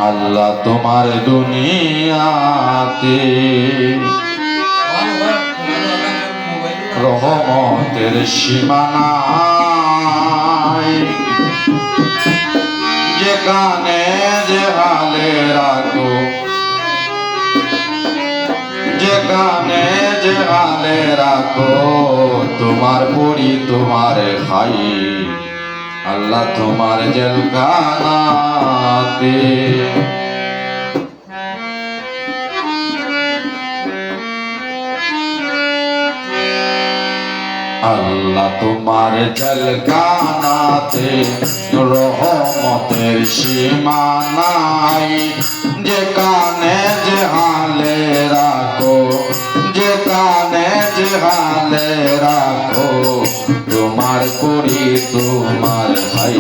আল্লাহ তোমার দুনিয়াতে রহমতের সীমানা যেখানে যেহালে রাখো, যেখানে যেহালে রাখো তোমার পড়ি তোমার খাই। আল্লাহ তোমার জেলখানাতে আল্লাহ তোমার জেলখানাতে রহমতের সীমানাই যেখানে যেহালে রাখো, যেখানে যেহালে রাখো তোমার করি তোমার ভাই।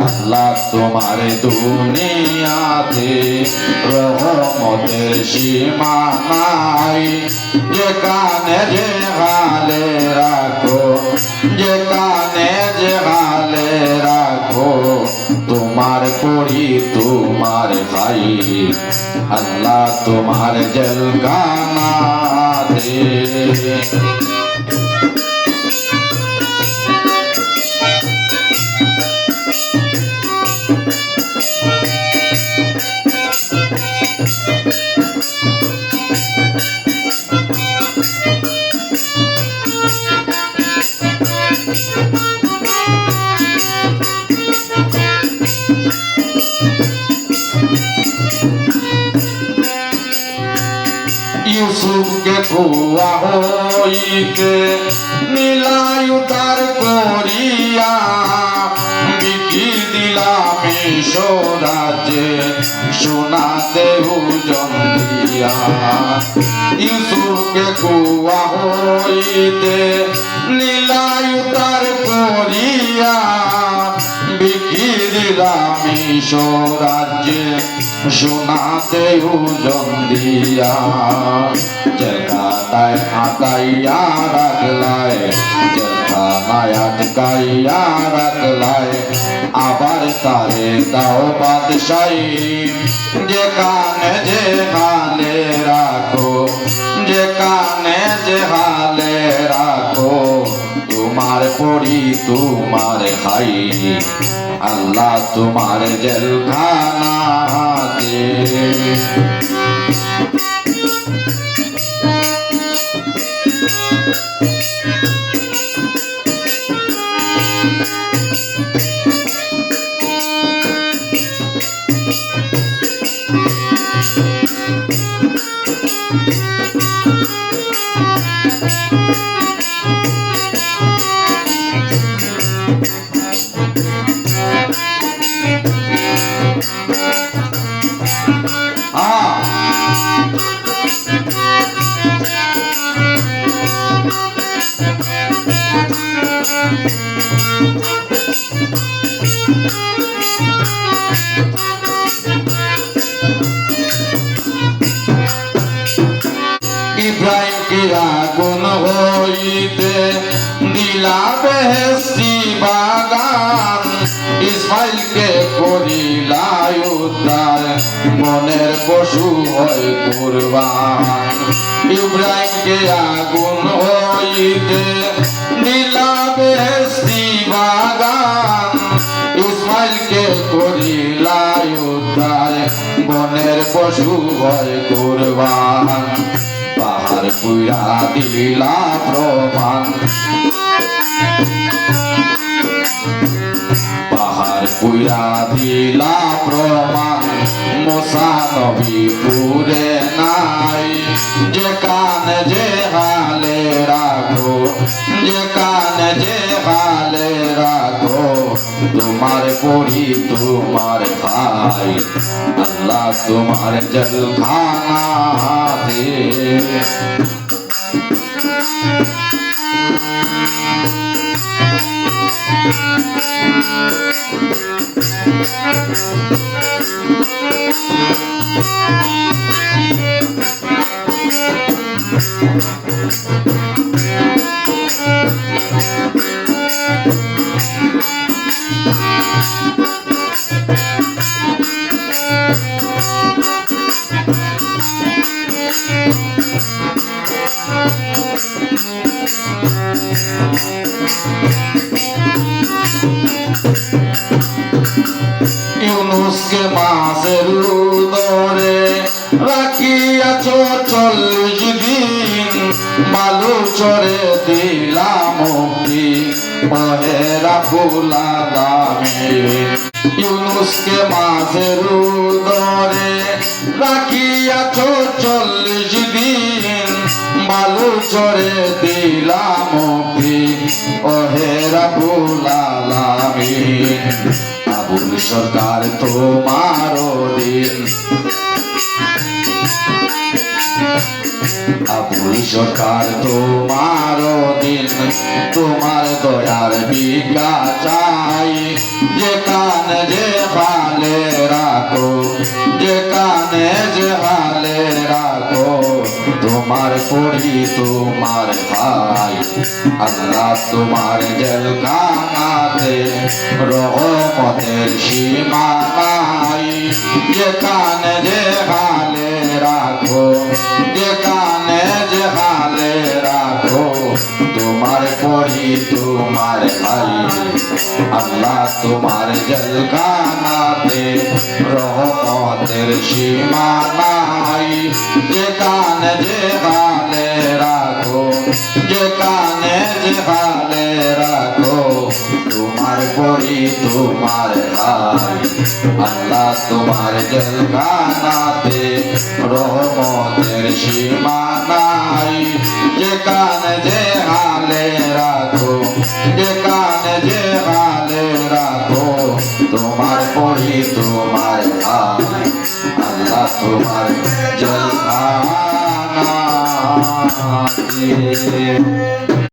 আল্লাহ তোমার দুনিয়াতে রহমতের সীমানাই যেখানে যেহালে রাখো, যেখানে যেহালে রাখো তোমার করি তোমার ভাই। আল্লাহ তোমার জেলখানাতে ইউসুফকে কুয়া হইতে নীলাই উদ্ধার করিয়া বিকি দিলাম রাজ্যে সোনাতে ওজন দিয়া। ইউসুফকে কুয়া হইতে নীলাই উদ্ধার করিয়া বিকি দিলাম রাজ্যে সোনাতে ওজন দিয়া। জেলখানায় আটকাইয়া রাখলায়, জেলখানায় আটকাইয়া রাখলায় আবার তারে দাও বাদশাহী। যেখানে যেহালে রাখো, যেখানে যেহালে রাখো তোমার পড়ি তোমার খাই। আল্লাহ তোমার জেলখানাতে ইব্রাহিমকে আগুন হইতে দিলা বেহেশতি বাগান, ইসমাইলকে করিলা উদ্ধার মনের পশু হয় কুরবান। ইব্রাহিমকে আগুন হইতে দিলা বেহেশতি বাগান, ইসমাইলকে করিলা উদ্ধার বনের পশু হয় কুরবান। পাহাড় পুরা দিলা প্রমাণ, পাহাড় পুরা দিলা প্রমাণ মুসা নবী পুরে নাই। যেখানে যেহালে রাখো, যেখানে যেহালে রাখো তোমার পড়ি তোমার ভাই। আল্লাহ তোমার জেলখানাতে ইউনুসকে মাছের উদরে রাখিয়াছ 40 দিন, বালু চরে দিলাম মুক্তি ওহে রাব্বুল আলামিন। ইউনুসকে মাছের উদরে রাখিয়াছ 40 দিন, বালু চরে দিলাম মুক্তি ওহে রাব্বুল আলামিন। আবুল সরকার তোমার দিন, আবুল সরকার তোমার দিন, তোমার দয়ার ভিক্ষা চাই। যে কানে যে হালে রাখো, যে কানে যে হালে রাখো, তোমার পড়ি তোমার ভাই। আল্লাহ তোমার জেলখানাতে রহমতের সীমা নাই। যে কানে যে হালে রাখো, যে কানে যে হালে রাখো, তোমার পড়ি তোমার ভাই। আল্লাহ তোমার জেলখানাতে রহমতের সীমা নাই। যে কানে যে হালে রাখো, যে কানে যে হালে রাখো, তোমার পড়ি তোমার ভাই। আল্লাহ তোমার জেলখানাতে রহমতের সীমা নাই। যে কানে যে হালে রাখো, যে কানে যে হালে রাখো, তোমার পড়ি তোমার ভাই। আল্লাহ তোমার জেলখানাতে